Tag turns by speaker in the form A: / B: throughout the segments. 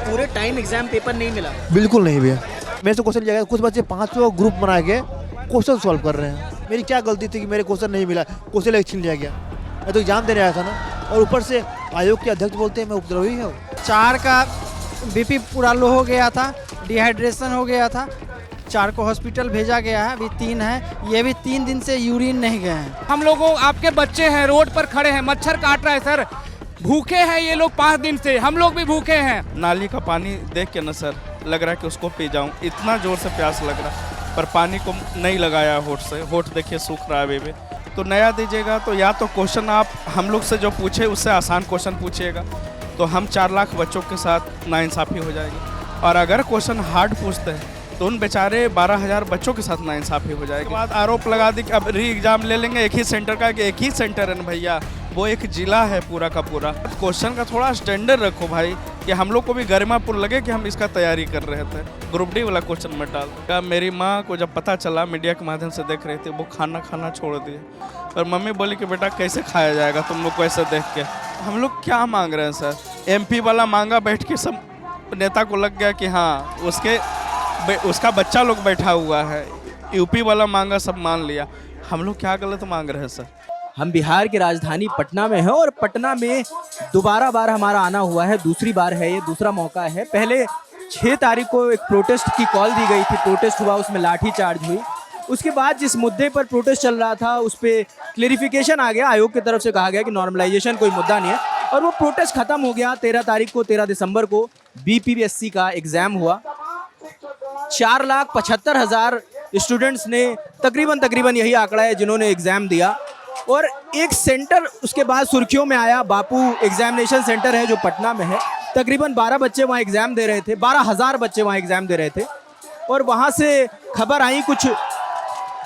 A: पूरे time exam paper नहीं मिला?
B: बिल्कुल नहीं भैया, मेरे से क्वेश्चन लिया गया। कुछ बच्चे 5 ग्रुप बना के क्वेश्चन सॉल्व कर रहे हैं। मेरी क्या गलती थी कि मेरे क्वेश्चन नहीं मिला, क्वेश्चन छीन लिया गया? मैं तो एग्जाम देने आया था ना। और ऊपर से आयोग के अध्यक्ष बोलते हैं मैं उपद्रवी हूँ।
C: 4 का बीपी पूरा लो हो गया था, डिहाइड्रेशन हो गया था। 4 को हॉस्पिटल भेजा गया है, अभी 3 है। ये भी 3 दिन से यूरिन नहीं गए हैं।
D: हम लोगों, आपके बच्चे हैं, रोड पर खड़े हैं, मच्छर काट रहा है सर, भूखे हैं ये लोग 5 दिन से, हम लोग भी भूखे हैं।
E: नाली का पानी देख के ना सर लग रहा है कि उसको पी जाऊं, इतना जोर से प्यास लग रहा है, पर पानी को नहीं लगाया होठ से। होठ देखिए सूख रहा है अभी भी। तो नया दीजिएगा तो या तो क्वेश्चन आप हम लोग से जो पूछे उससे आसान क्वेश्चन पूछिएगा, तो हम 4 लाख बच्चों के साथ नाइंसाफ़ी हो जाएगी। और अगर क्वेश्चन हार्ड पूछते हैं तो उन बेचारे 12,000 बच्चों के साथ नाइंसाफ़ी हो जाएगी। बाद आरोप लगा दी कि अब री एग्ज़ाम ले लेंगे एक ही सेंटर का, कि एक ही सेंटर है ना भैया, वो एक जिला है पूरा का पूरा। क्वेश्चन का थोड़ा स्टैंडर्ड रखो भाई, कि हम लोग को भी गरिमापुर लगे कि हम इसका तैयारी कर रहे थे। ग्रुप डी वाला क्वेश्चन मत डाल दो। मेरी माँ को जब पता चला, मीडिया के माध्यम से देख रहे थे, वो खाना छोड़ दिए। और मम्मी बोली कि बेटा कैसे खाया जाएगा तुम लोग को ऐसे देख के। हम लोग क्या मांग रहे हैं सर? MP वाला मांगा, बैठ के सब नेता को लग गया कि हाँ उसका बच्चा लोग बैठा हुआ है। UP वाला मांगा, सब मान लिया। हम लोग क्या गलत मांग रहे हैं सर?
A: हम बिहार की राजधानी पटना में हैं और पटना में दोबारा बार हमारा आना हुआ है, दूसरी बार है, ये दूसरा मौका है। पहले 6 तारीख को एक प्रोटेस्ट की कॉल दी गई थी, प्रोटेस्ट हुआ, उसमें लाठीचार्ज हुई। उसके बाद जिस मुद्दे पर प्रोटेस्ट चल रहा था उस पर क्लेरिफिकेशन आ गया, आयोग की तरफ से कहा गया कि नॉर्मलाइजेशन कोई मुद्दा नहीं है, और वो प्रोटेस्ट खत्म हो गया। 13 तारीख को, 13 दिसंबर को BPSC का एग्ज़ाम हुआ। 4,75,000 स्टूडेंट्स ने, तकरीबन यही आंकड़ा है, जिन्होंने एग्ज़ाम दिया। और एक सेंटर उसके बाद सुर्खियों में आया, बापू एग्जामिनेशन सेंटर है जो पटना में है। तकरीबन 12 बच्चे वहाँ एग्ज़ाम दे रहे थे, 12,000 बच्चे वहाँ एग्ज़ाम दे रहे थे। और वहाँ से खबर आई कुछ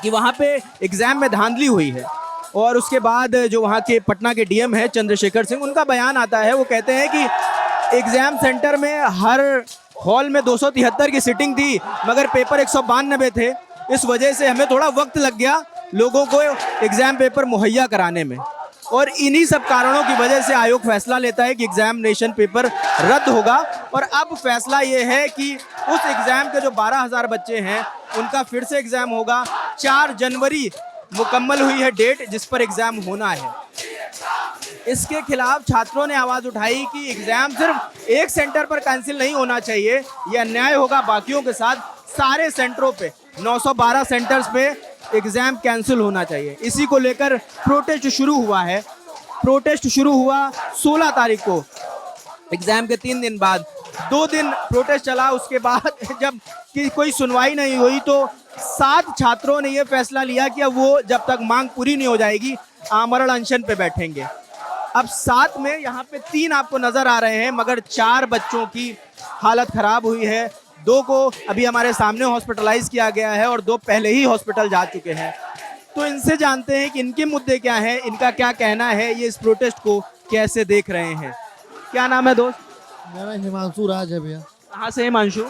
A: कि वहाँ पे एग्ज़ाम में धांधली हुई है। और उसके बाद जो वहाँ के पटना के DM है चंद्रशेखर सिंह, उनका बयान आता है। वो कहते हैं कि एग्ज़ाम सेंटर में हर हॉल में 273 की सीटिंग थी, मगर पेपर 192 थे। इस वजह से हमें थोड़ा वक्त लग गया लोगों को एग्ज़ाम पेपर मुहैया कराने में। और इन्हीं सब कारणों की वजह से आयोग फैसला लेता है कि एग्जामिनेशन पेपर रद्द होगा। और अब फैसला ये है कि उस एग्ज़ाम के जो 12,000 बच्चे हैं उनका फिर से एग्ज़ाम होगा। 4 जनवरी मुकम्मल हुई है डेट जिस पर एग्ज़ाम होना है। इसके खिलाफ छात्रों ने आवाज़ उठाई कि एग्ज़ाम सिर्फ एक सेंटर पर कैंसिल नहीं होना चाहिए, यह अन्याय होगा बाकियों के साथ। सारे सेंटरों पे 912 सेंटर्स पे एग्ज़ाम कैंसिल होना चाहिए। इसी को लेकर प्रोटेस्ट शुरू हुआ है। प्रोटेस्ट शुरू हुआ 16 तारीख को, एग्ज़ाम के 3 दिन बाद। 2 दिन प्रोटेस्ट चला। उसके बाद जब कि कोई सुनवाई नहीं हुई तो 7 छात्रों ने ये फैसला लिया कि अब वो जब तक मांग पूरी नहीं हो जाएगी आमरण अनशन पे बैठेंगे। अब 7 में यहाँ पे 3 आपको नज़र आ रहे हैं, मगर 4 बच्चों की हालत ख़राब हुई है। 2 को अभी हमारे सामने हॉस्पिटलाइज किया गया है और 2 पहले ही हॉस्पिटल जा चुके हैं। तो इनसे जानते हैं कि इनके मुद्दे क्या हैं, इनका क्या कहना है, ये इस प्रोटेस्ट को कैसे देख रहे हैं। क्या नाम है दोस्त?
B: मेरा हिमांशु राज है भैया।
A: कहाँ से हिमांशु?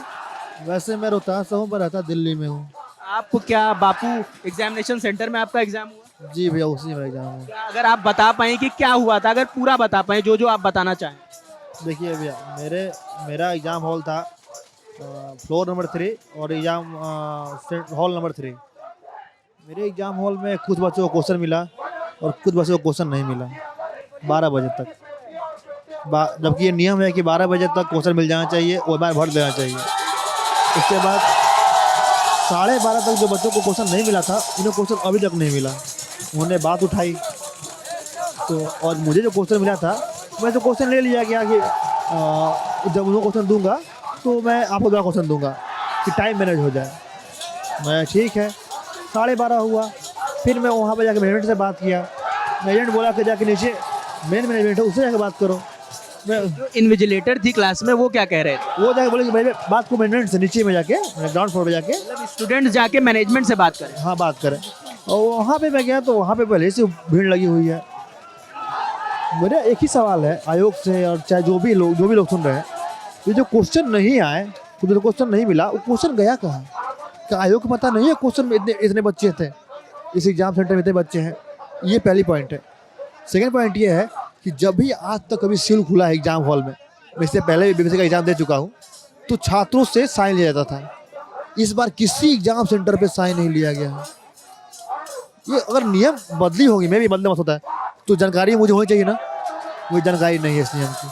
B: वैसे मैं रोहतास से हूँ, पर रहता दिल्ली में हूँ।
A: आपको क्या बापू एग्जामिनेशन सेंटर में आपका एग्ज़ाम हुआ?
B: जी भैया, उसी में एग्जाम हूँ।
A: क्या अगर आप बता पाएँ कि क्या हुआ था, अगर पूरा बता पाएँ जो आप बताना चाहें।
B: देखिए भैया, मेरा एग्ज़ाम हॉल था फ्लोर नंबर 3 और एग्ज़ाम हॉल नंबर 3। मेरे एग्ज़ाम हॉल में कुछ बच्चों को क्वेश्चन मिला और कुछ बच्चों को क्वेश्चन नहीं मिला 12 बजे तक। जबकि ये नियम है कि 12 बजे तक क्वेश्चन मिल जाना चाहिए और बार भर देना चाहिए। उसके बाद 12:30 तक जो बच्चों को क्वेश्चन नहीं मिला था, उन्हें क्वेश्चन अभी तक नहीं मिला। उन्होंने बात उठाई तो, और मुझे जो क्वेश्चन मिला था मैं तो क्वेश्चन ले लिया गया कि जब उनको क्वेश्चन दूंगा तो मैं आपको 2 क्वेश्चन दूंगा कि टाइम मैनेज हो जाए। मैं ठीक है। 12:30 हुआ, फिर मैं वहाँ पर जाकर मैनेजमेंट से बात किया। मैनेजमेंट बोला कि जाके नीचे मेन मैनेजमेंट है उससे जाकर बात करो। मैं
A: जो इन्विजिलेटर थी क्लास में वो क्या कह रहे थे?
B: वो जाके बोले कि मेरे बात को मैनेजमेंट से नीचे में जाके, ग्राउंड फ्लोर पे जाके,
A: मतलब स्टूडेंट जाके मैनेजमेंट से बात करें।
B: हाँ, बात करें। और वहाँ पे मैं गया तो वहाँ पे पहले से भीड़ लगी हुई है। मेरा एक ही सवाल है आयोग से, और चाहे जो भी लोग सुन रहे हैं, ये जो क्वेश्चन नहीं आए, जो क्वेश्चन नहीं मिला, वो क्वेश्चन गया कहाँ? क्या आयोग को पता नहीं है क्वेश्चन में इतने बच्चे थे, इस एग्जाम सेंटर में इतने बच्चे हैं? ये पहली पॉइंट है। सेकेंड पॉइंट ये है कि जब भी आज तक कभी सील खुला है एग्जाम हॉल में, मैं इससे पहले भी बीपीएससी का एग्ज़ाम दे चुका हूँ, तो छात्रों से साइन लिया जाता था। इस बार किसी एग्ज़ाम सेंटर पे साइन नहीं लिया गया है। ये अगर नियम बदली होगी, मैं भी बदले मत होता है, तो जानकारी मुझे होनी चाहिए ना, मुझे जानकारी नहीं है इस नियम की।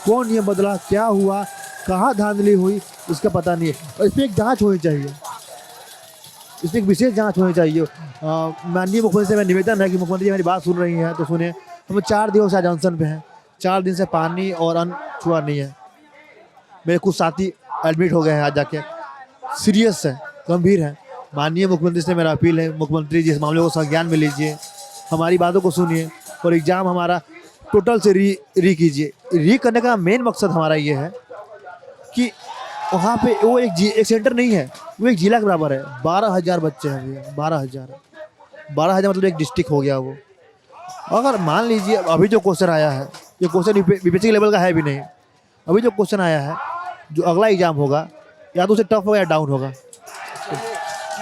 B: कौन नियम बदला, क्या हुआ, कहाँ धांधली हुई, इसका पता नहीं है। और इस पर एक जाँच होनी चाहिए, इस पर एक विशेष जाँच होनी चाहिए। माननीय मुख्यमंत्री से मैं निवेदन है कि मुख्यमंत्री जी मेरी बात सुन रही हैं तो सुनिए। हम 4 दिनों से जॉनसन पे हैं, 4 दिन से पानी और अन्न छुआ नहीं है। मेरे कुछ साथी एडमिट हो गए हैं आज जाके, सीरियस है, गंभीर है। माननीय मुख्यमंत्री से मेरा अपील है, मुख्यमंत्री जी इस मामले को संज्ञान में लीजिए, हमारी बातों को सुनिए और एग्ज़ाम हमारा टोटल से री कीजिए। री करने का मेन मकसद हमारा ये है कि वहाँ पे वो एक सेंटर नहीं है, वो एक जिला के बराबर है। 12,000 बच्चे हैं भैया, 12,000 मतलब एक डिस्ट्रिक्ट हो गया वो। अगर मान लीजिए अभी जो क्वेश्चन आया है, ये क्वेश्चन बीपीएससी लेवल का है भी नहीं, अभी जो क्वेश्चन आया है, जो अगला एग्ज़ाम होगा या तो उसे टफ होगा या डाउन होगा।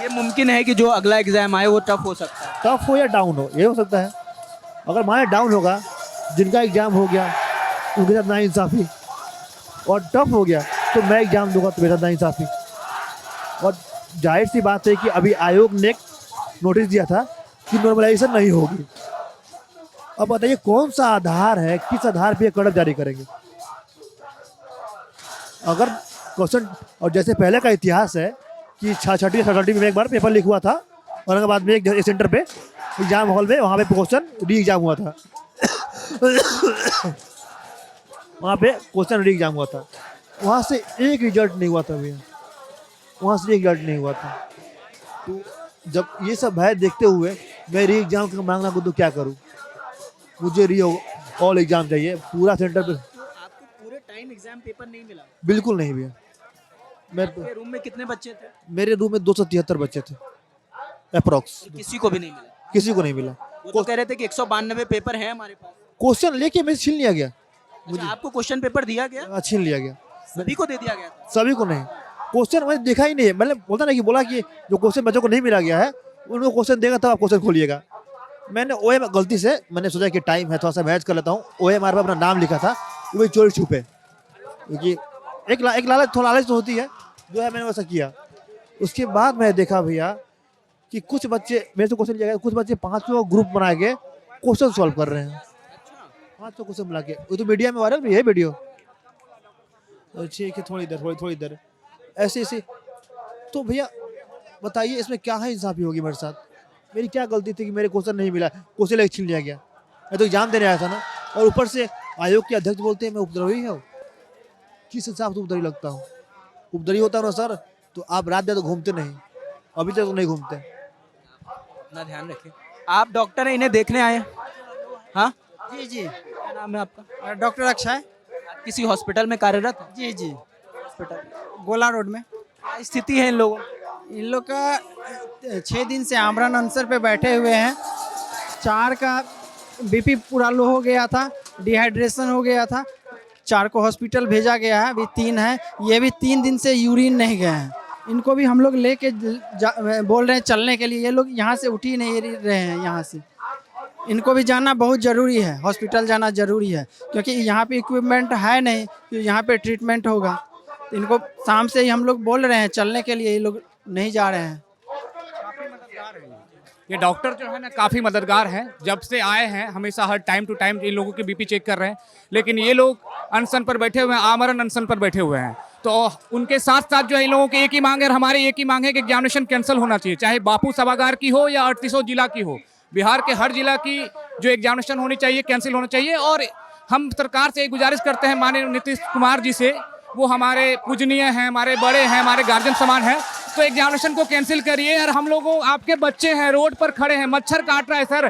A: ये मुमकिन है कि जो अगला एग्जाम आए वो टफ हो सकता है।
B: टफ हो या डाउन हो, ये हो सकता है। अगर माने डाउन होगा, जिनका एग्ज़ाम हो गया उनके साथ नाइंसाफ़ी, और टफ हो गया तो मैं एग्ज़ाम दूंगा तो मेरे साथ नाइंसाफ़ी। और जाहिर सी बात है कि अभी आयोग ने नोटिस दिया था कि नॉर्मलाइजेशन नहीं होगी। अब बताइए कौन सा आधार है, किस आधार पे ये कड़क जारी करेंगे। अगर क्वेश्चन, और जैसे पहले का इतिहास है कि 6वीं फैकल्टी में एक बार पेपर लीक हुआ था, औरंगाबाद में एक सेंटर पे एग्ज़ाम हॉल में, वहाँ पे क्वेश्चन री एग्ज़ाम हुआ था वहाँ पे क्वेश्चन री एग्ज़ाम हुआ था, वहाँ से एक रिजल्ट नहीं हुआ था भैया, वहाँ से एक रिजल्ट नहीं हुआ था। तो जब ये सब है देखते हुए मैं री एग्ज़ाम का मांगना को तो क्या करूँ, मुझे री ऑल एग्ज़ाम चाहिए पूरा सेंटर पे।
A: आपको पूरे टाइम एग्जाम पेपर नहीं मिला?
B: बिल्कुल नहीं भैया।
A: आपके रूम में कितने बच्चे थे?
B: मेरे रूम में 273 बच्चे थे अप्रॉक्स,
A: किसी को भी नहीं मिला?
B: किसी को नहीं मिला।
A: वो तो कह रहे थे कि 192 पेपर हैं हमारे पास।
B: क्वेश्चन लेके मैं छीन लिया गया,
A: अच्छा, आपको क्वेश्चन पेपर दिया गया?
B: छीन लिया गया।
A: सभी को दे दिया गया था?
B: सभी को नहीं, क्वेश्चन मैंने देखा ही नहीं है। मैंने बोलता ना कि बोला कि जो क्वेश्चन बच्चों को नहीं मिला गया है उनको क्वेश्चन देगा तब आप क्वेश्चन खोलिएगा। मैंने ओएम गलती से मैंने सोचा कि टाइम है थोड़ा सा मैच कर लेता हूँ, ओएमआर पर अपना नाम लिखा था, वो चोरी छुपे, क्योंकि एक लालच, थोड़ा लालच तो होती है, जो है मैंने वैसा किया। उसके बाद मैं देखा भैया कि कुछ बच्चे मेरे से क्वेश्चन लिया गया, कुछ बच्चे 5 ग्रुप बना के क्वेश्चन सॉल्व कर रहे हैं। 500 क्वेश्चन मिला के, वो तो मीडिया में वायरल भी है वीडियो। ठीक है, थोड़ी इधर ऐसे। तो भैया बताइए इसमें क्या है इंसाफी होगी मेरे साथ? मेरी क्या गलती थी कि मेरे क्वेश्चन नहीं मिला, क्वेश्चन लेके छीन लिया गया? मैं तो एग्जाम देने आया था ना। और ऊपर से आयोग के अध्यक्ष बोलते हैं मैं उपद्रवी हूँ। किस हिसाब से उपद्रवी लगता हूँ? उपद्रवी होता है ना सर तो आप रात दिन तो घूमते नहीं, अभी तक तो नहीं घूमते।
A: अपना ध्यान रखिए। आप डॉक्टर हैं, इन्हें देखने आए हैं? हाँ
C: जी जी,
A: क्या नाम है आपका?
C: डॉक्टर अक्षय।
A: आप किसी हॉस्पिटल में कार्यरत हैं?
C: जी जी,
A: हॉस्पिटल,
C: गोला रोड में।
A: क्या स्थिति है इन लोगों की?
C: इन लोग का 6 दिन से आमरण अनसर पे बैठे हुए हैं। 4 का बीपी पूरा लो हो गया था, डिहाइड्रेशन हो गया था, 4 को हॉस्पिटल भेजा गया है, अभी 3 है, ये भी 3 दिन से यूरिन नहीं गए हैं। इनको भी हम लोग लेके बोल रहे हैं चलने के लिए, ये लोग यहाँ से उठ ही नहीं रहे हैं यहाँ से। इनको भी जाना बहुत ज़रूरी है, हॉस्पिटल जाना ज़रूरी है, क्योंकि यहाँ पे इक्विपमेंट है नहीं कि यहाँ पे ट्रीटमेंट होगा। तो इनको शाम से ही हम लोग बोल रहे हैं चलने के लिए, ये लोग नहीं जा रहे हैं।
D: ये डॉक्टर जो है ना काफ़ी मददगार हैं, जब से आए हैं हमेशा हर टाइम टू टाइम इन लोगों के बीपी चेक कर रहे हैं। लेकिन ये लोग अनशन पर बैठे हुए हैं, आमरण अनशन पर बैठे हुए हैं। तो उनके साथ साथ जो है इन लोगों की एक ही मांग है, और हमारी एक ही मांग है कि एग्जामिनेशन कैंसिल होना चाहिए, चाहे बापू सभागार की हो या 38 जिला की हो। बिहार के हर जिला की जो एग्जामिनेशन होनी चाहिए कैंसिल होना चाहिए। और हम सरकार से गुजारिश करते हैं, माननीय नीतीश कुमार जी से, वो हमारे पूजनीय हैं, हमारे बड़े हैं, हमारे गार्जियन समान हैं, तो एग्जामिनेशन को कैंसिल करिए। और हम लोगों, आपके बच्चे हैं, रोड पर खड़े हैं, मच्छर काट रहा है सर,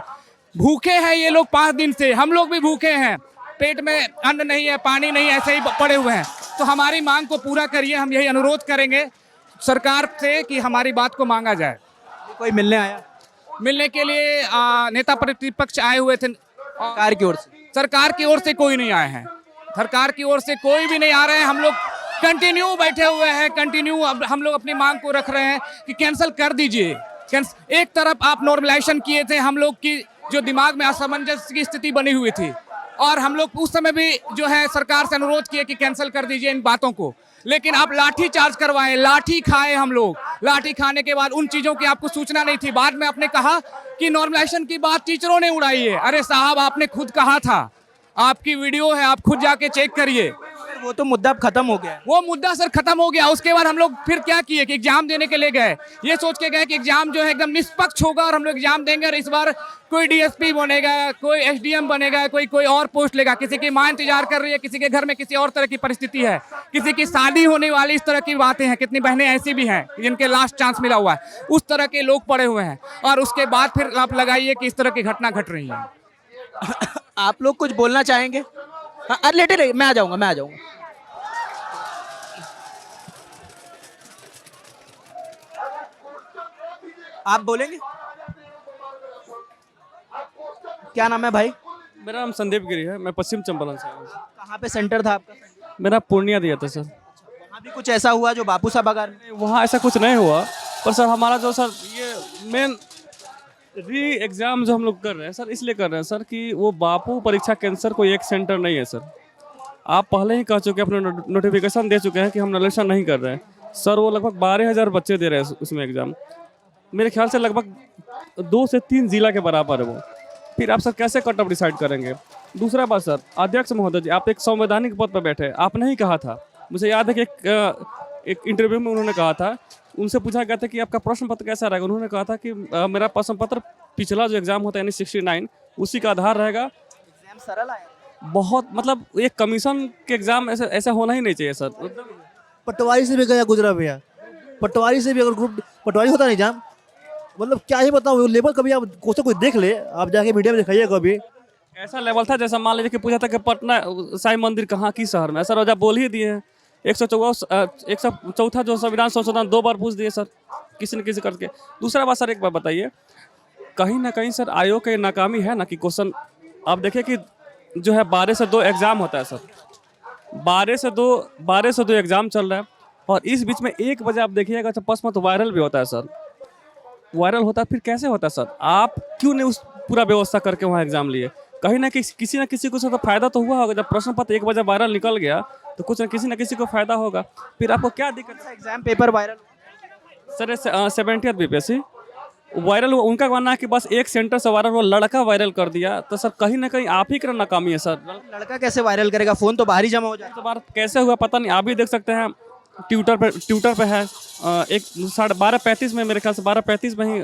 D: भूखे हैं ये लोग 5 दिन से, हम लोग भी भूखे हैं, पेट में अन्न नहीं है, पानी नहीं है, ऐसे ही पड़े हुए हैं। तो हमारी मांग को पूरा करिए, हम यही अनुरोध करेंगे सरकार से कि हमारी बात को मांगा जाए।
A: कोई मिलने आया?
D: मिलने के लिए नेता प्रतिपक्ष आए हुए थे,
A: सरकार की ओर से?
D: सरकार की ओर से कोई नहीं आए हैं, सरकार की ओर से कोई भी नहीं आ रहे हैं। हम लोग कंटिन्यू बैठे हुए हैं, कंटिन्यू अब हम लोग अपनी मांग को रख रहे हैं कि कैंसिल कर दीजिए। एक तरफ आप नॉर्मलाइजेशन किए थे, हम लोग की जो दिमाग में असमंजस की स्थिति बनी हुई थी, और हम लोग उस समय भी जो है सरकार से अनुरोध किए कि कैंसिल कर दीजिए इन बातों को, लेकिन आप लाठी चार्ज करवाए, लाठी खाए हम लोग। लाठी खाने के बाद उन चीज़ों की आपको सूचना नहीं थी। बाद में आपने कहा कि नॉर्मलाइजेशन की बात टीचरों ने उड़ाई है। अरे साहब, आपने खुद कहा था, आपकी वीडियो है, आप खुद जाके चेक करिए।
A: वो तो मुद्दा अब खत्म हो गया है।
D: वो मुद्दा सर खत्म हो गया। उसके बाद हम लोग फिर क्या किए कि एग्जाम देने के लिए गए, ये सोच के गए कि एग्जाम जो है एकदम निष्पक्ष होगा और हम लोग एग्जाम देंगे और इस बार कोई डीएसपी बनेगा, कोई एसडीएम बनेगा, कोई और पोस्ट लेगा। किसी की मां इंतजार कर रही है, किसी के घर में किसी और तरह की परिस्थिति है, किसी की शादी होने वाली, इस तरह की बातें हैं। कितनी बहनें ऐसी भी हैं जिनके लास्ट चांस मिला हुआ है, उस तरह के लोग पड़े हुए हैं। और उसके बाद फिर आप लगाइए कि इस तरह की घटना घट रही है।
A: आप लोग कुछ बोलना चाहेंगे? हाँ, लेटे रहिए, मैं आ जाऊंगा। आप बोलेंगे? क्या नाम है भाई?
F: मेरा नाम संदीप गिरी है, मैं पश्चिम चंपारण से हूँ।
A: कहाँ पे सेंटर था आपका?
F: मेरा पूर्णिया दिया था सर।
A: वहाँ भी कुछ ऐसा हुआ जो बापू सभागार में?
F: वहाँ ऐसा कुछ नहीं हुआ, पर सर हमारा जो सर ये मेन री एग्ज़ाम जो हम लोग कर रहे हैं सर, इसलिए कर रहे हैं सर कि वो बापू परीक्षा केंद्र सर कोई एक सेंटर नहीं है सर। आप पहले ही कह चुके हैं, अपने नोटिफिकेशन दे चुके हैं कि हम नॉलेशन नहीं कर रहे हैं सर। वो लगभग 12,000 बच्चे दे रहे हैं उसमें एग्ज़ाम। मेरे ख्याल से लगभग 2 से 3 जिला के बराबर है वो। फिर आप सर कैसे कट ऑफ डिसाइड करेंगे? दूसरा बात सर, अध्यक्ष महोदय जी, आप एक संवैधानिक पद पर बैठे, आपने ही कहा था, मुझे याद है कि एक इंटरव्यू में उन्होंने कहा था, उनसे पूछा गया था कि आपका प्रश्न पत्र कैसा रहेगा। उन्होंने कहा था कि मेरा प्रश्न पत्र पिछला जो एग्ज़ाम होता है यानी 69 उसी का आधार रहेगा।
A: एग्जाम सरल आया?
F: बहुत मतलब एक कमीशन के एग्ज़ाम ऐसा होना ही नहीं चाहिए सर।
B: पटवारी से भी गया गुजरा भैया, पटवारी से भी अगर ग्रुप पटवारी होता नहीं एग्जाम, मतलब क्या ही बताऊँ, लेवल कभी आप क्वेश्चन कोई देख ले, आप जाके मीडिया में दिखाइए कभी।
F: ऐसा लेवल था जैसा मान लीजिए कि पूछा था कि पटना साई मंदिर कहाँ की शहर में, सर जब बोल ही दिए हैं। 104 जो संविधान संशोधन 2 बार पूछ दिए सर, किसी न किसी करके। दूसरा बात सर, एक बार बताइए, कहीं ना कहीं सर आयोग की नाकामी है ना कि क्वेश्चन आप देखिए कि जो है 12 से 2 एग्ज़ाम होता है सर, 12 से 2 एग्ज़ाम चल रहा है। और इस बीच में 1 बजे आप देखिएगा तो प्रश्न तो वायरल भी होता है सर। वायरल होता है फिर कैसे होता है सर? आप क्यों नहीं उस पूरा व्यवस्था करके वहाँ एग्जाम लिए? कहीं ना किसी ना किसी को तो फायदा तो हुआ होगा। जब प्रश्न पत्र 1 बजे वायरल निकल गया तो कुछ न किसी को फायदा होगा। फिर आपको क्या दिक्कत है?
A: Exam paper viral?
F: Sir 70th BPSC viral हुआ, उनका मानना है कि बस एक सेंटर से वायरल हुआ, लड़का वायरल कर दिया। तो सर कहीं ना कहीं आप ही का नाकामी है सर।
A: लड़का कैसे वायरल करेगा? फोन तो बाहर ही जमा हो जाए।
F: तो बार कैसे हुआ पता नहीं, आप भी देख सकते हैं ट्विटर पे है। एक 12:35 में, मेरे ख्याल से 12:35 में ही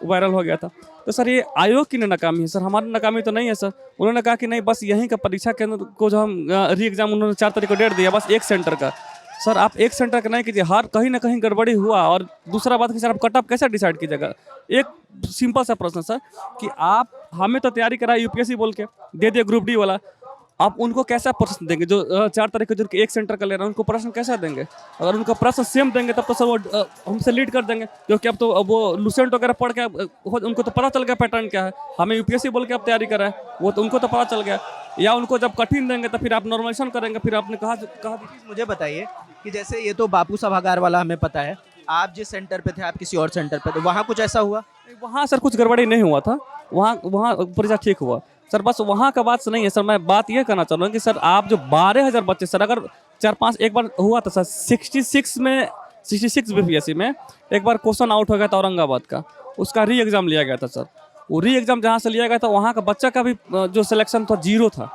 F: वायरल हो गया था। तो सर ये आयोग की नाकामी है सर, हमारी नाकामी तो नहीं है सर। उन्होंने कहा कि नहीं, बस यहीं का परीक्षा केंद्र को जो हम री एग्जाम उन्होंने 4 तारीख को डेट दिया, बस एक सेंटर का। सर आप एक सेंटर का नहीं कीजिए, हर कहीं ना कहीं गड़बड़ी हुआ। और दूसरा बात कि सर आप कट ऑफ कैसे डिसाइड कीजिएगा? एक सिंपल सा प्रश्न सर कि आप हमें तो तैयारी करा यूपीएससी बोल के दे दिए ग्रुप डी वाला, आप उनको कैसा प्रश्न देंगे? जो 4 तारीख को जो एक सेंटर का ले रहे हैं उनको प्रश्न कैसा देंगे? अगर उनको प्रश्न सेम देंगे तब तो सर वो हमसे लीड कर देंगे, क्योंकि अब तो वो लूसेंट वगैरह पढ़ के उनको तो पता चल गया पैटर्न क्या है। हमें यूपीएससी बोल के आप तैयारी कर रहे हैं, वो तो उनको तो पता चल गया। या उनको जब कठिन देंगे तो फिर आप नॉर्मलाइजेशन करेंगे। फिर आपने कहा
A: मुझे बताइए कि जैसे ये तो बापू सभागार वाला हमें पता है, आप जिस सेंटर पे थे, आप किसी और सेंटर पे थे, वहाँ कुछ ऐसा हुआ?
F: वहाँ सर कुछ गड़बड़ी नहीं हुआ था, वहाँ परीक्षा ठीक हुआ सर। बस वहाँ का बात से नहीं है सर। मैं बात ये कहना चाह रहा हूँ कि सर आप जो 12,000 बच्चे सर, अगर 4-5 एक बार हुआ था सर 66 बीपीएससी में एक बार क्वेश्चन आउट हो गया था औरंगाबाद का, उसका री एग्ज़ाम लिया गया था सर। वो री एग्ज़ाम जहाँ से लिया गया था वहाँ का बच्चा का भी जो सिलेक्शन था 0 था,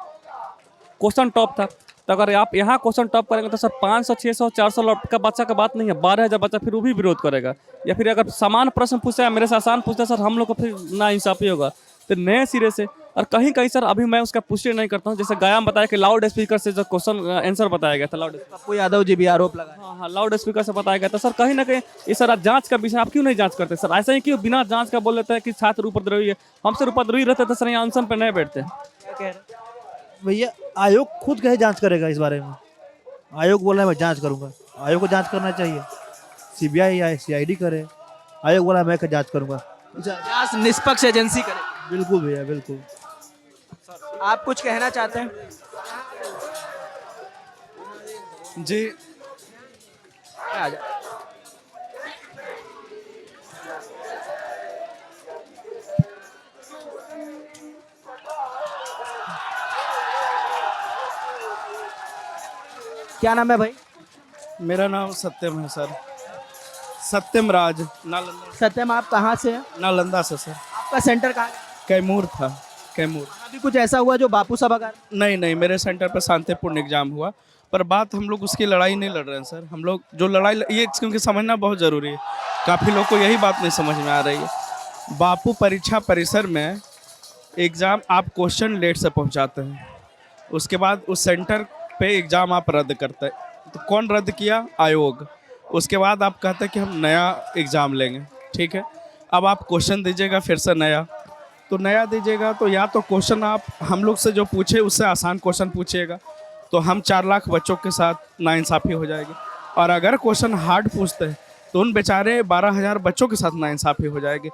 F: क्वेश्चन टॉप था। तो अगर आप यहाँ क्वेश्चन टॉप करेंगे तो सर 500, 600, 400 का बच्चा का बात नहीं है, 12,000 बच्चा फिर वो भी विरोध करेगा। या फिर अगर समान प्रश्न पूछा है, मेरे से आसान पूछता है सर, हम लोग को फिर ना इंसाफी होगा। तो नए सिरे से, और कहीं कहीं सर अभी मैं उसका पुष्टि नहीं करता हूँ, जैसे गाया बताया कि लाउड स्पीकर से जो क्वेश्चन आंसर बताया गया था,
A: पप्पू यादव जी भी आरोप लगा।
F: हाँ, लाउड स्पीकर से बताया गया था सर। कहीं ना कहीं ये सर जांच का विषय आप क्यों नहीं जांच करते सर? ऐसा ही क्यों बिना जांच का बोल देते हैं कि छात्र उपद्रवी है? हम सर उपद्रवी रहते तो सर यहाँ अनशन पर नहीं बैठते।
B: भैया आयोग खुद कहे जांच करेगा इस बारे में? आयोग बोला है मैं जांच करूंगा, आयोग को जांच करना चाहिए। सीबीआई या सीआईडी करे, आयोग बोला मैं जांच करूंगा।
A: जांच निष्पक्ष एजेंसी करे।
B: बिल्कुल भैया बिल्कुल।
A: आप कुछ कहना चाहते हैं?
G: जी
A: आ जाओ। क्या नाम है भाई?
E: मेरा नाम सत्यम है सर, सत्यम राज, नालंदा।
A: सत्यम, आप कहाँ से हैं?
E: नालंदा से सर।
A: आपका सेंटर कहाँ है?
E: कैमूर था, कैमूर।
A: अभी कुछ ऐसा हुआ जो बापू सभागार?
E: नहीं नहीं, मेरे सेंटर पर शांतिपूर्ण एग्जाम हुआ, पर बात हम लोग उसकी लड़ाई नहीं लड़ रहे हैं सर। हम लोग जो लड़ाई ये क्योंकि समझना बहुत ज़रूरी है, काफ़ी लोग को यही बात नहीं समझ में आ रही है। बापू परीक्षा परिसर में एग्ज़ाम आप क्वेश्चन लेट से पहुंचाते हैं, उसके बाद उस सेंटर पे एग्ज़ाम आप रद्द करते हैं। तो कौन रद्द किया? आयोग। उसके बाद आप कहते हैं कि हम नया एग्ज़ाम लेंगे, ठीक है। अब आप क्वेश्चन दीजिएगा फिर से नया, तो नया दीजिएगा तो या तो क्वेश्चन आप हम लोग से जो पूछे उससे आसान क्वेश्चन पूछिएगा, तो हम 4 लाख बच्चों के साथ नाइंसाफ़ी हो जाएगी। और अगर क्वेश्चन हार्ड पूछते हैं तो उन बेचारे 12,000 बच्चों के साथ नाइंसाफ़ी हो जाएगी।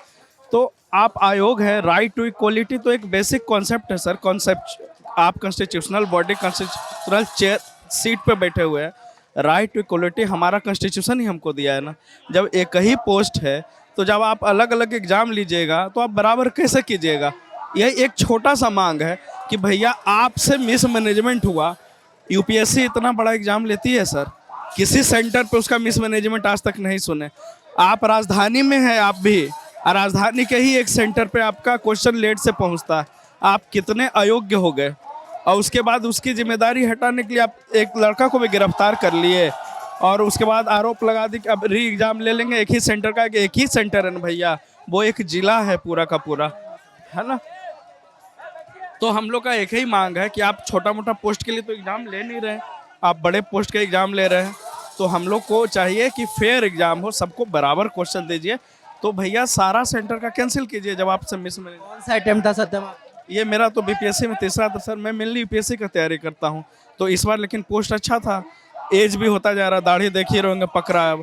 E: तो आप आयोग है, राइट टू इक्वलिटी तो एक बेसिक कॉन्सेप्ट है सर। कॉन्सेप्ट आप constitutional body, constitutional chair seat पे बैठे हुए हैं। राइट टू इक्वलिटी हमारा कॉन्स्टिट्यूशन ही हमको दिया है ना। जब एक ही पोस्ट है तो जब आप अलग अलग एग्ज़ाम लीजिएगा तो आप बराबर कैसे कीजिएगा? यह एक छोटा सा मांग है कि भैया आपसे मिसमैनेजमेंट हुआ। यूपीएससी इतना बड़ा एग्ज़ाम लेती है सर, किसी सेंटर पे उसका मिसमैनेजमेंट आज तक नहीं सुने। आप राजधानी में हैं, आप भी, और राजधानी के ही एक सेंटर पे आपका क्वेश्चन लेट से पहुंचता है। आप कितने अयोग्य हो गए। और उसके बाद उसकी जिम्मेदारी हटाने के लिए आप एक लड़का को भी गिरफ्तार कर लिए और उसके बाद आरोप लगा दी कि अब री एग्ज़ाम ले लेंगे। एक ही सेंटर का, एक ही सेंटर है ना भैया, वो एक जिला है पूरा का पूरा, है ना। तो हम लोग का एक ही मांग है कि आप छोटा मोटा पोस्ट के लिए तो एग्ज़ाम ले नहीं रहे हैं, आप बड़े पोस्ट के एग्ज़ाम ले रहे हैं। तो हम लोग को चाहिए कि फेयर एग्ज़ाम हो, सबको बराबर क्वेश्चन दीजिए। तो भैया सारा सेंटर का कैंसिल कीजिए जब आपसे मिस मिले।
A: कौन सा अटेम्प्ट था सत्यम आपका?
E: ये मेरा तो बीपीएससी में तीसरा था सर। मैं मेनली यूपीएससी का तैयारी करता हूँ, तो इस बार लेकिन पोस्ट अच्छा था, एज भी होता जा रहा, दाढ़ी देखिए रहोगे पकड़ा। अब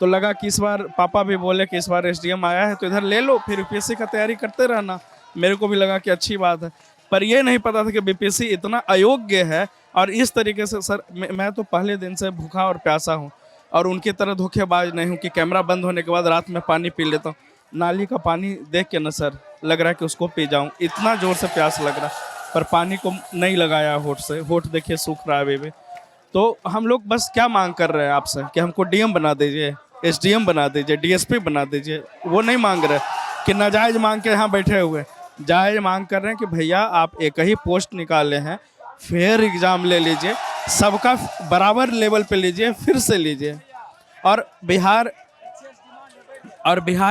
E: तो लगा कि इस बार पापा भी बोले कि इस बार एसडीएम आया है तो इधर ले लो, फिर यूपीएससी का तैयारी करते रहना। मेरे को भी लगा कि अच्छी बात है, पर ये नहीं पता था कि बीपीएससी इतना अयोग्य है। और इस तरीके से सर मैं तो पहले दिन से भूखा और प्यासा हूँ, और उनकी तरह धोखेबाज नहीं हूँ कि कैमरा बंद होने के बाद रात में पानी पी लेता हूँ। नाली का पानी देख के ना सर लग रहा है कि उसको पी जाऊँ, इतना ज़ोर से प्यास लग रहा, पर पानी को नहीं लगाया होठ से। होठ देखिए सूख रहा है अभी भी। तो हम लोग बस क्या मांग कर रहे हैं आपसे कि हमको डीएम बना दीजिए, एसडीएम बना दीजिए, डीएसपी बना दीजिए। वो नहीं मांग रहे कि नाजायज़ मांग के यहाँ बैठे हुए, जायज़ मांग कर रहे हैं कि भैया आप एक ही पोस्ट निकाले हैं, फेयर एग्ज़ाम ले लीजिए, सबका बराबर लेवल पे लीजिए, फिर से लीजिए। और बिहार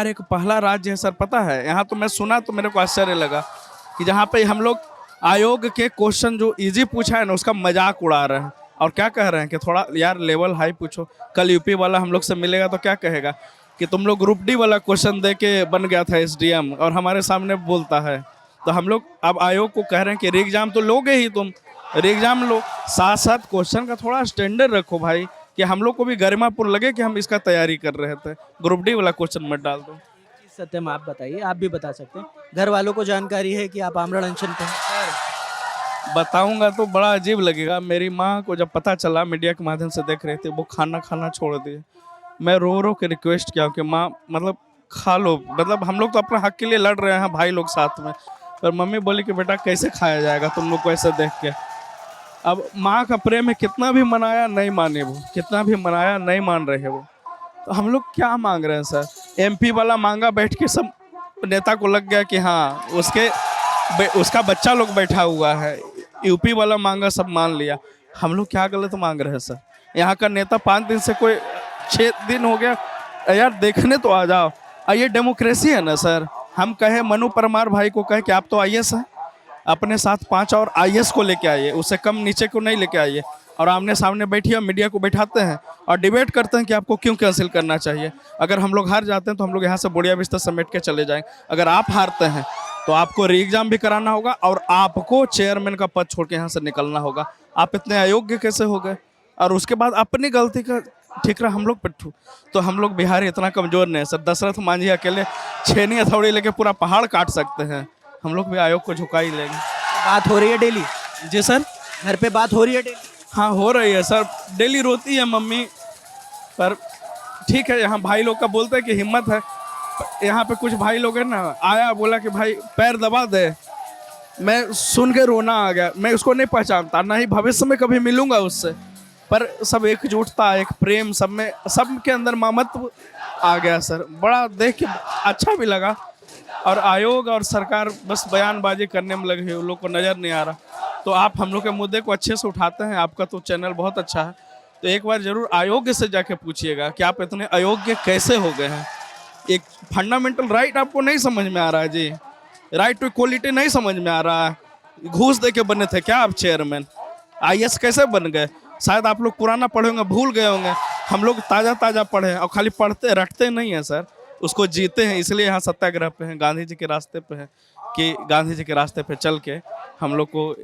E: एक पहला राज्य है सर, पता है। यहाँ तो मैं सुना तो मेरे को आश्चर्य लगा कि जहाँ पे हम लोग आयोग के क्वेश्चन जो इजी पूछा है ना उसका मजाक उड़ा रहे हैं, और क्या कह रहे हैं कि थोड़ा यार लेवल हाई पूछो। कल यूपी वाला हम लोग से मिलेगा तो क्या कहेगा कि तुम लोग ग्रुप डी वाला क्वेश्चन दे के बन गया था एसडीएम, और हमारे सामने बोलता है। तो हम लोग अब आयोग को कह रहे हैं कि री एग्ज़ाम तो लोगे ही, तुम री एग्ज़ाम लो, साथ साथ क्वेश्चन का थोड़ा स्टैंडर्ड रखो भाई, कि हम लोग को भी गरिमापुर लगे कि हम इसका तैयारी कर रहे थे। ग्रुप डी वाला क्वेश्चन मत डाल दो।
A: सत्यम आप बताइए, आप भी बता सकते हैं, घर वालों को जानकारी है कि आप आमरण अनशन पे हैं?
E: बताऊंगा तो बड़ा अजीब लगेगा। मेरी माँ को जब पता चला, मीडिया के माध्यम से देख रहे थे, वो खाना छोड़ दिए। मैं रो रो के रिक्वेस्ट किया कि माँ मतलब खा लो, मतलब हम लोग तो अपने हक के लिए लड़ रहे हैं भाई लोग साथ में। पर मम्मी बोली कि बेटा कैसे खाया जाएगा तुम लोग को ऐसे देख के। अब माँ का प्रेम है, कितना भी मनाया नहीं माने वो, कितना भी मनाया नहीं मान रहे वो। तो हम लोग क्या मांग रहे हैं सर? एमपी वाला मांगा बैठ के, सब नेता को लग गया कि हाँ उसका बच्चा लोग बैठा हुआ है। यूपी वाला मांगा, सब मान लिया। हम लोग क्या गलत मांग रहे हैं सर? यहाँ का नेता 5 दिन से, कोई 6 दिन हो गया यार, देखने तो आ जाओ। ये डेमोक्रेसी है ना सर। हम कहे मनु परमार भाई को कहे कि आप तो आईएएस हैं, अपने साथ 5 और आईएएस को लेके आइए, उससे कम नीचे को नहीं लेके आइए, और आमने सामने बैठिए, मीडिया को बैठाते हैं और डिबेट करते हैं कि आपको क्यों कैंसिल करना चाहिए। अगर हम लोग हार जाते हैं तो हम लोग यहाँ से बोरिया बिस्तर समेट के चले जाएंगे। अगर आप हारते हैं तो आपको री एग्ज़ाम भी कराना होगा और आपको चेयरमैन का पद छोड़ के यहाँ से निकलना होगा। आप इतने अयोग्य कैसे हो गए? और उसके बाद अपनी गलती का ठीकरा हम लोग पिट्ठू। तो हम लोग बिहारी इतना कमज़ोर नहीं है सर। दशरथ मांझी अकेले छेनी हथौड़ी लेके पूरा पहाड़ काट सकते हैं। हम लोग भी आयोग को झुका ही लेंगे।
A: बात हो रही है डेली?
E: जी सर,
A: घर पे बात हो रही है डेली?
E: हाँ हो रही है सर, डेली रोती है मम्मी। पर ठीक है, यहाँ भाई लोग का बोलते हैं कि हिम्मत है। यहाँ पे कुछ भाई लोग हैं ना, आया बोला कि भाई पैर दबा दे। मैं सुन के रोना आ गया। मैं उसको नहीं पहचानता, ना ही भविष्य में कभी मिलूंगा उससे। पर सब एकजुटता, एक प्रेम, सब के अंदर ममत्व आ गया सर। बड़ा देख के अच्छा भी लगा। और आयोग और सरकार बस बयानबाजी करने में लगे हैं, उन लोग को नज़र नहीं आ रहा। तो आप हम लोग के मुद्दे को अच्छे से उठाते हैं, आपका तो चैनल बहुत अच्छा है। तो एक बार जरूर अयोग्य से जाके पूछिएगा कि आप इतने अयोग्य कैसे हो गए हैं। एक फंडामेंटल राइट आपको नहीं समझ में आ रहा है जी, राइट टू इक्वलिटी नहीं समझ में आ रहा है। घूस दे के बने थे क्या आप चेयरमैन? IAS कैसे बन गए? शायद आप लोग पुराना पढ़े होंगे, भूल गए होंगे। हम लोग ताज़ा ताज़ा पढ़े हैं और खाली पढ़ते रटते नहीं हैं सर, उसको जीते हैं। इसलिए यहाँ सत्याग्रह पे हैं, गांधी जी के रास्ते पे हैं कि गांधी जी के रास्ते पे चल के हम लोग को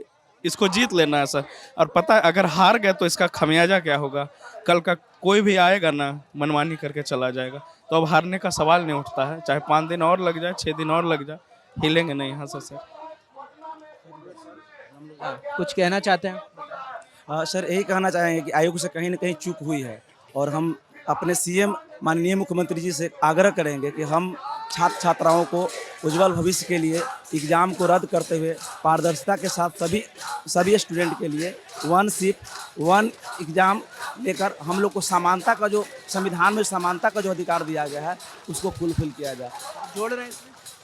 E: इसको जीत लेना है सर। और पता है अगर हार गए तो इसका खमियाजा क्या होगा? कल का कोई भी आएगा ना, मनमानी करके चला जाएगा। तो अब हारने का सवाल नहीं उठता है, चाहे 5 दिन और लग जाए, 6 दिन और लग जाए, हिलेंगे नहीं यहाँ से सर।
A: कुछ कहना चाहते हैं?
G: सर यही कहना चाहेंगे कि आयोग से कहीं ना कहीं चूक हुई है और हम अपने CM माननीय मुख्यमंत्री जी से आग्रह करेंगे कि हम छात्र छात्राओं को उज्जवल भविष्य के लिए एग्ज़ाम को रद्द करते हुए पारदर्शिता के साथ सभी स्टूडेंट के लिए 1 शिफ्ट 1 एग्ज़ाम लेकर हम लोग को समानता का जो संविधान में समानता का जो अधिकार दिया गया है उसको फुलफिल किया जाए।
A: जोड़ रहे हैं?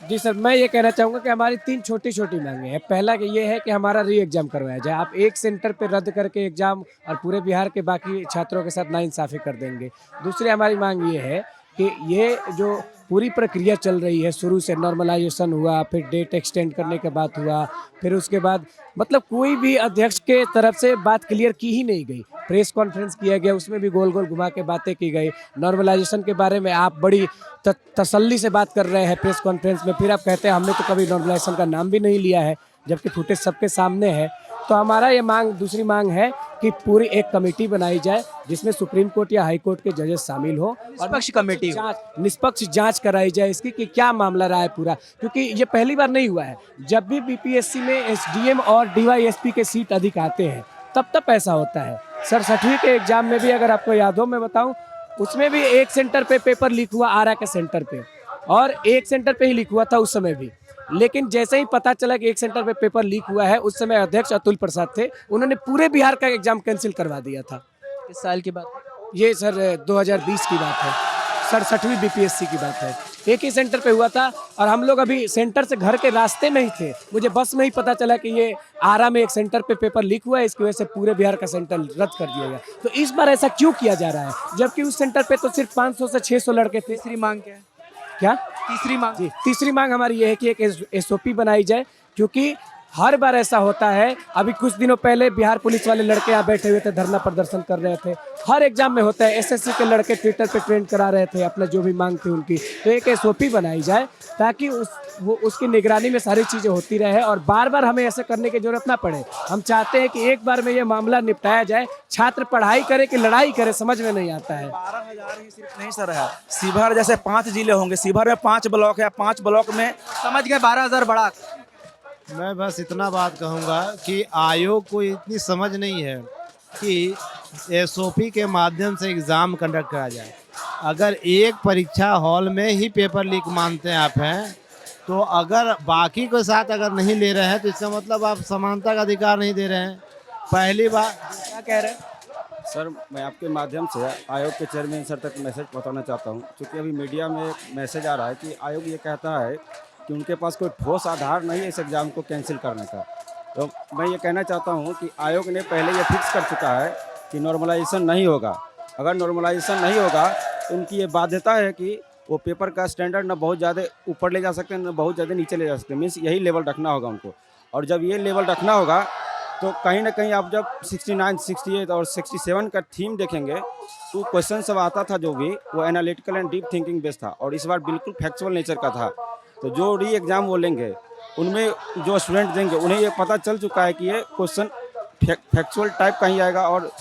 H: जी सर, मैं ये कहना चाहूँगा कि हमारी 3 छोटी छोटी मांगे हैं। पहला कि ये है कि हमारा री एग्ज़ाम करवाया जाए। आप एक सेंटर पे रद्द करके एग्ज़ाम और पूरे बिहार के बाकी छात्रों के साथ नाइंसाफ़ी कर देंगे। दूसरी हमारी मांग ये है कि ये जो पूरी प्रक्रिया चल रही है, शुरू से नॉर्मलाइजेशन हुआ, फिर डेट एक्सटेंड करने के बाद हुआ, फिर उसके बाद मतलब कोई भी अध्यक्ष के तरफ से बात क्लियर की ही नहीं गई। प्रेस कॉन्फ्रेंस किया गया, उसमें भी गोल गोल घुमा के बातें की गई। नॉर्मलाइजेशन के बारे में आप बड़ी तसल्ली से बात कर रहे हैं प्रेस कॉन्फ्रेंस में, फिर आप कहते हैं हमने तो कभी नॉर्मलाइजेशन का नाम भी नहीं लिया है, जबकि फुटेज सबके सामने है। तो हमारा ये दूसरी मांग है कि पूरी एक कमेटी बनाई जाए जिसमें सुप्रीम कोर्ट या हाई कोर्ट के जजेस शामिल हो और निष्पक्ष जांच कराई जाए इसकी कि क्या मामला रहा है पूरा। क्योंकि ये पहली बार नहीं हुआ है। जब भी BPSC में SDM और DYSP के सीट अधिक आते हैं तब ऐसा होता है। सर 6वीं के एग्जाम में भी अगर आपको याद हो, मैं बताऊं, उसमें भी एक सेंटर पे पेपर लीक हुआ, आरा के सेंटर पे, और एक सेंटर पे ही लीक हुआ था उस समय भी। लेकिन जैसे ही पता चला कि एक सेंटर पे पेपर लीक हुआ है, उस समय अध्यक्ष अतुल प्रसाद थे, उन्होंने पूरे बिहार का एग्जाम कैंसिल करवा दिया था।
A: किस साल की बात?
H: ये सर 2020 की बात है सर, 6वीं BPSC की बात है। एक ही सेंटर पे हुआ था और हम लोग अभी सेंटर से घर के रास्ते में ही थे। मुझे बस में ही पता चला कि ये आरा में एक सेंटर पे पेपर लीक हुआ है, इसकी वजह से पूरे बिहार का सेंटर रद्द कर दिया गया। तो इस बार ऐसा क्यों किया जा रहा है, जबकि उस सेंटर पे तो सिर्फ 500 से 600 लड़के थे।
A: तीसरी मांग क्या है?
H: क्या
A: तीसरी मांग?
H: जी, तीसरी मांग हमारी ये है कि एक SOP बनाई जाए, क्योंकि हर बार ऐसा होता है। अभी कुछ दिनों पहले बिहार पुलिस वाले लड़के यहाँ बैठे हुए थे, धरना प्रदर्शन कर रहे थे। हर एग्जाम में होता है। SSC के लड़के ट्विटर पे ट्रेंड करा रहे थे अपना जो भी मांग थी उनकी। तो एक SOP बनाई जाए ताकि उसकी निगरानी में सारी चीज़ें होती रहे और बार बार हमें ऐसे करने की जरूरत ना पड़े। हम चाहते हैं कि एक बार में ये मामला निपटाया जाए। छात्र पढ़ाई करे कि लड़ाई करे, समझ में नहीं आता है।
G: 12,000 ही सिर्फ नहीं सर है, शिवहर जैसे 5 जिले होंगे, शिवहर में 5 ब्लॉक है, 5 ब्लॉक में
A: समझ गए 12,000 बढ़ा।
B: मैं बस इतना बात कहूँगा कि आयोग को इतनी समझ नहीं है कि SOP के माध्यम से एग्ज़ाम कंडक्ट करा जाए। अगर एक परीक्षा हॉल में ही पेपर लीक मानते हैं आप हैं, तो अगर बाकी के साथ अगर नहीं ले रहे हैं तो इसका मतलब आप समानता का अधिकार नहीं दे रहे हैं। पहली बार
A: क्या कह रहे हैं?
I: सर, मैं आपके माध्यम से आयोग के चेयरमैन सर तक मैसेज पहुंचाना चाहता हूं, क्योंकि अभी मीडिया में मैसेज आ रहा है कि आयोग ये कहता है कि उनके पास कोई ठोस आधार नहीं है इस एग्ज़ाम को कैंसिल करने का। तो मैं ये कहना चाहता हूं कि आयोग ने पहले ये फिक्स कर चुका है कि नॉर्मलाइजेशन नहीं होगा। अगर नॉर्मलाइजेशन नहीं होगा तो उनकी ये बाध्यता है कि वो पेपर का स्टैंडर्ड ना बहुत ज़्यादा ऊपर ले जा सकते हैं, ना बहुत ज़्यादा नीचे ले जा सकते हैं। मीन्स यही लेवल रखना होगा उनको। और जब ये लेवल रखना होगा तो कहीं ना कहीं आप जब 69, 68 और 67 का थीम देखेंगे तो क्वेश्चन सब आता था जो भी, वो analytical and deep thinking based था और इस बार बिल्कुल फैक्चुअल नेचर का था। तो जो री एग्ज़ाम वो लेंगे उनमें जो स्टूडेंट देंगे उन्हें ये पता चल चुका है कि ये क्वेश्चन फैक्चुअल टाइप का ही आएगा और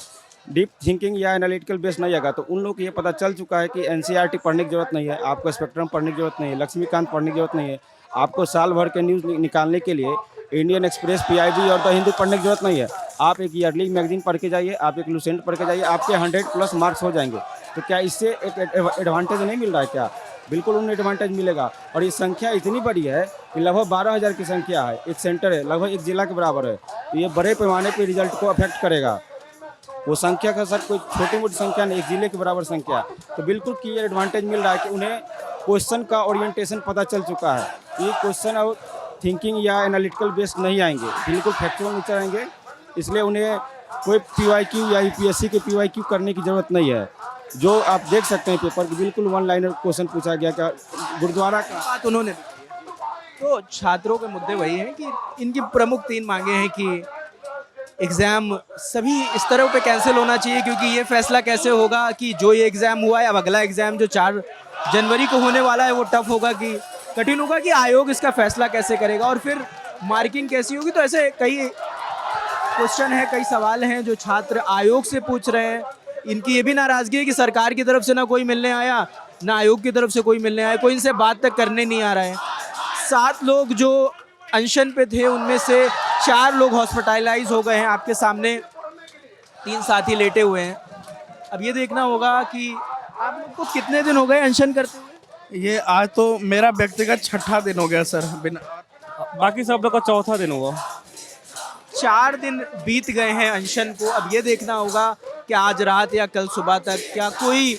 I: डीप थिंकिंग या एनालिटिकल बेस्ड नहीं आएगा। तो उन लोगों को ये पता चल चुका है कि NCERT पढ़ने की जरूरत नहीं है, आपको स्पेक्ट्रम पढ़ने की जरूरत नहीं है, लक्ष्मीकांत पढ़ने की जरूरत नहीं है, आपको साल भर के न्यूज़ निकालने के लिए इंडियन एक्सप्रेस, PIB और द हिंदू पढ़ने की जरूरत नहीं है। आप एक ईयरली मैगजीन पढ़ के जाइए, आप एक लुसेंट पढ़ के जाइए, आपके 100+ मार्क्स हो जाएंगे। तो क्या इससे एक एडवांटेज नहीं मिल रहा है क्या? बिल्कुल उन्हें एडवांटेज मिलेगा। और ये संख्या इतनी बड़ी है कि लगभग 12,000 की संख्या है, एक सेंटर है, लगभग एक जिला के बराबर है। तो ये बड़े पैमाने पर रिजल्ट को अफेक्ट करेगा। वो संख्या का सर कोई छोटी मोटी संख्या नहीं, एक जिले के बराबर संख्या है। तो बिल्कुल क्लियर एडवांटेज मिल रहा है कि उन्हें क्वेश्चन का ओरिएंटेशन पता चल चुका है। ये क्वेश्चन और थिंकिंग या एनालिटिकल बेस्ड नहीं आएंगे, बिल्कुल फैक्चुअल नेचर आएंगे। इसलिए उन्हें कोई PYQ या UPSC के PYQ करने की ज़रूरत नहीं है। जो आप देख सकते हैं पेपर की बिल्कुल वन लाइनर क्वेश्चन पूछा गया क्या गुरुद्वारा का।
A: बात उन्होंने भी की है। तो छात्रों के मुद्दे वही हैं कि इनकी प्रमुख 3 मांगे हैं कि एग्ज़ाम सभी स्तरों पे कैंसिल होना चाहिए, क्योंकि ये फैसला कैसे होगा कि जो ये एग्ज़ाम हुआ है, अब अगला एग्ज़ाम जो 4 जनवरी को होने वाला है वो टफ होगा कि कठिन होगा, कि आयोग इसका फैसला कैसे करेगा और फिर मार्किंग कैसी होगी। तो ऐसे कई क्वेश्चन है, कई सवाल हैं जो छात्र आयोग से पूछ रहे हैं। इनकी ये भी नाराज़गी है कि सरकार की तरफ से ना कोई मिलने आया, ना आयोग की तरफ से कोई मिलने आया, कोई इनसे बात तक करने नहीं आ रहा है। 7 लोग जो अनशन पे थे उनमें से 4 लोग हॉस्पिटलाइज हो गए हैं। आपके सामने 3 साथी लेटे हुए हैं। अब ये देखना होगा कि आप लोग को कितने दिन हो गए अनशन करते हुए?
E: ये आज तो मेरा व्यक्तिगत 6ठा दिन हो गया सर। बिना
F: बाकी सब लोग का चौथा दिन हुआ।
A: 4 दिन बीत गए हैं अनशन को। अब ये देखना होगा कि आज रात या कल सुबह तक क्या कोई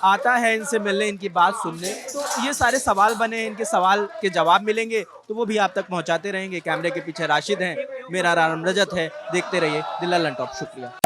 A: आता है इनसे मिलने, इनकी बात सुनने। तो ये सारे सवाल बने हैं, इनके सवाल के जवाब मिलेंगे तो वो भी आप तक पहुंचाते रहेंगे। कैमरे के पीछे राशिद हैं, मेरा नाम रजत है। देखते रहिए दिल्ला लंटॉप। शुक्रिया।